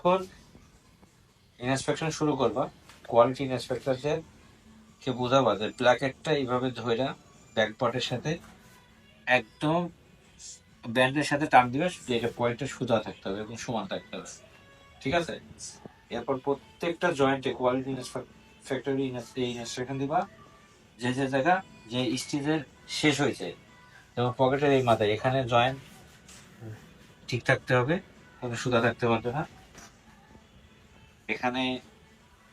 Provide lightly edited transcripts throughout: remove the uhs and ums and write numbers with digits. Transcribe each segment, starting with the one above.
যখন ইন্সপেকশন শুরু করবা, কোয়ালিটি ইন্সপেক্টরদের কে বোঝাবা যে প্লাকেটটা এইভাবে ধইরা ব্যাকপার্টের সাথে একদম ব্যান্ডের সাথে টান দিবে, যে এটা পয়েন্টটা সোজা থাকতে হবে এবং সমান থাকতে হবে, ঠিক আছে? এরপর প্রত্যেকটা জয়েন্টে কোয়ালিটি ফ্যাক্টরি ইনস্ট্রাকশন দিবা, যে যে জায়গা যে স্টিচের শেষ হয়েছে, যেমন পকেটের এই মাথায় এখানে জয়েন্ট ঠিক থাকতে হবে, কোনো সুতা থাকতে পারবে না, এখানে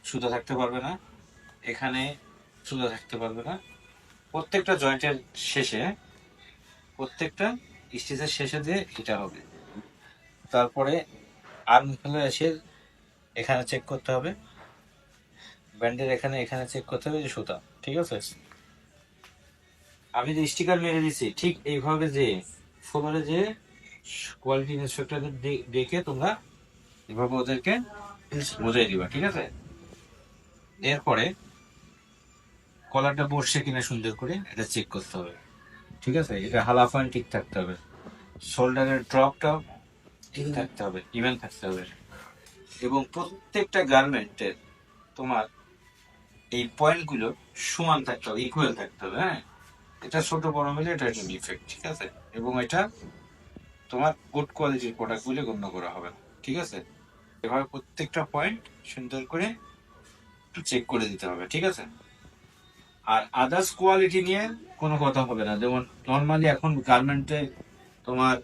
সুতা থাকতে পারবে না, এখানে সুতা থাকতে পারবে না। প্রত্যেকটা জয়েন্টের শেষে, প্রত্যেকটা স্টিচের শেষে দিয়ে এটা হবে। তারপরে আর্ম হোলে এসে এখানে চেক করতে হবে, ব্যান্ডের এখানে এখানে চেক করতে হবে যে সুতা ঠিক আছে। আমি যে স্টিকার মেরে দিছি ঠিক এইভাবে যে ফ্লোরে যে কোয়ালিটি ইন্সপেক্টরদের ডেকে তোমরা এভাবে ওদেরকে বোঝাই দিবা, ঠিক আছে? এরপরে কলারটা বসছে কিনা সুন্দর করে এটা চেক করতে হবে, ঠিক আছে? এটা হালাফান ঠিক থাকতে হবে, শোল্ডারের ড্রপটাও ঠিক থাকতে হবে, ইভেন থাকতে হবে, এবং প্রত্যেকটা গার্মেন্টের তোমার এই পয়েন্টগুলো সমান থাকতে হবে, ইকুয়াল থাকতে হবে। হ্যাঁ, এটা ছোট বড় মিলে এটা একটা ডিফেক্ট, ঠিক আছে? এবং এটা তোমার গুড কোয়ালিটির প্রোডাক্ট বলে গণ্য করা হবে না, ঠিক আছে? এভাবে প্রত্যেকটা পয়েন্ট সুন্দর করে চেক করে দিতে হবে, ঠিক আছে? আর আদার্স কোয়ালিটি নিয়ে কোনো কথা হবে না। যেমন নর্মালি এখন গার্মেন্টে তোমার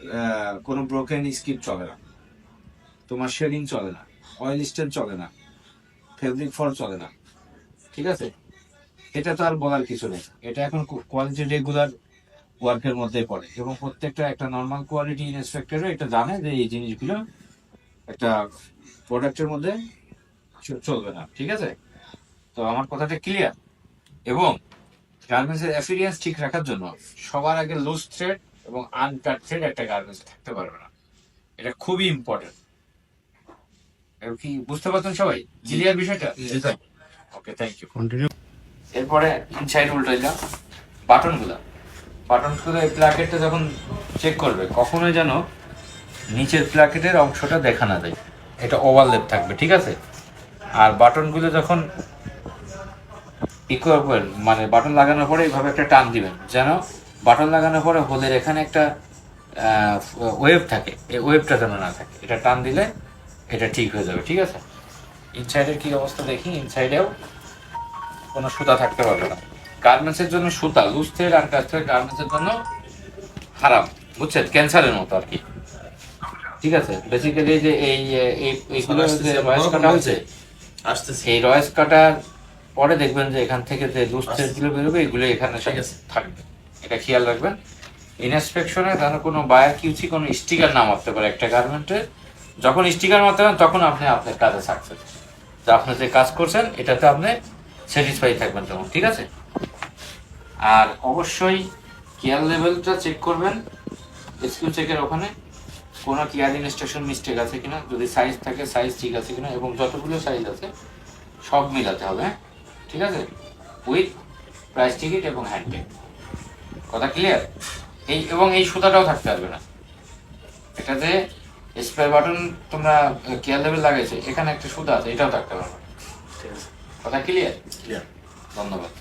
কোনো ব্রোকেন স্কিপ চলে না, তোমার শেডিং চলে না, অয়েল স্টেন চলে না, ফেব্রিক ফল চলে না, ঠিক আছে? এটা তো আর বলার কিছু নেই, এটা এখন কোয়ালিটি রেগুলার ওয়ার্কের মধ্যে পড়ে, এবং প্রত্যেকটা একটা নর্মাল কোয়ালিটি ইন্সপেক্টরও এটা জানে যে এই জিনিসগুলো একটা প্রোডাক্টের মধ্যে চলবে না, ঠিক আছে? তো আমার কথাটা ক্লিয়ার। এবং গার্মেন্টসের এফিরিয়েন্স ঠিক রাখার জন্য সবার আগে লুজ থ্রেড এবং আনকাট থ্রেড একটা গার্মেন্টস থাকতে পারবে না, এটা খুবই ইম্পর্টেন্ট। কি বুঝতে পারছেন সবাই ক্লিয়ার বিষয়টা? ওকে, থ্যাংক ইউ। কন্টিনিউ। এরপরে ইনসাইড উল্টাইলাম বাটনগুলা, বাটনগুলো এই প্লাকেটটা যখন চেক করবে কখনোই যেন নিচের প্লাকেটের অংশটা দেখা না যায়, এটা ওভারল্যাপ থাকবে, ঠিক আছে? আর বাটনগুলো যখন ইকুয়াল মানে বাটন লাগানোর পরে এইভাবে একটা টান দিবেন, যেন বাটন লাগানোর পরে হোলের এখানে একটা ওয়েভ থাকে, এই ওয়েভটা যেন না থাকে, এটা টান দিলে এটা ঠিক হয়ে যাবে, ঠিক আছে? ইনসাইডের কি অবস্থা দেখি, ইনসাইডেও কোনো সুতা থাকতে পারবে না। গার্মেন্টসের জন্য সুতা লুজ থ্রেড আর কাট থ্রেড গার্মেন্টসের জন্য হারাম, বুঝছেন? ক্যান্সারের মতো আর কি, ঠিক আছে? বেসিক্যালি যে এইগুলো যে রয়েস কাটা হয়েছে, এই রয়েস কাটার পরে দেখবেন যে এখান থেকে যে লুজ থ্রেড গুলো বেরোবে এগুলো এখানে থাকবে, এটা খেয়াল রাখবেন। ইনস্পেকশনে যেন কোনো বায়ার কিউসি কোনো স্টিকার না মারতে পারে একটা গার্মেন্টের। যখন স্টিকার মারতে পারেন তখন আপনি আপনার কাজে সাকসেস, যে আপনি যে কাজ করছেন এটাতে আপনি স্যাটিসফাই থাকবেন তখন, ঠিক আছে? আর অবশ্যই কেয়ার লেভেলটা চেক করবেন, এসকিউ চেকের ওখানে কোনো কেয়ার ইনস্ট্রাকশন মিস্টেক আছে কিনা, যদি সাইজ থাকে সাইজ ঠিক আছে কিনা, এবং যতগুলো সাইজ আছে সব মিলাতে হবে, হ্যাঁ, ঠিক আছে? উইথ প্রাইস টিকিট এবং হ্যান্ড ট্যাগ, কথা ক্লিয়ার? এবং এই সুতাটাও থাকতে পারবে না, এটাতে স্প্রে বাটন তোমরা কেয়ার লেভেল লাগাইছে, এখানে একটা সুতা আছে, এটাও থাকতে পারবে না, কথা ক্লিয়ার? ধন্যবাদ।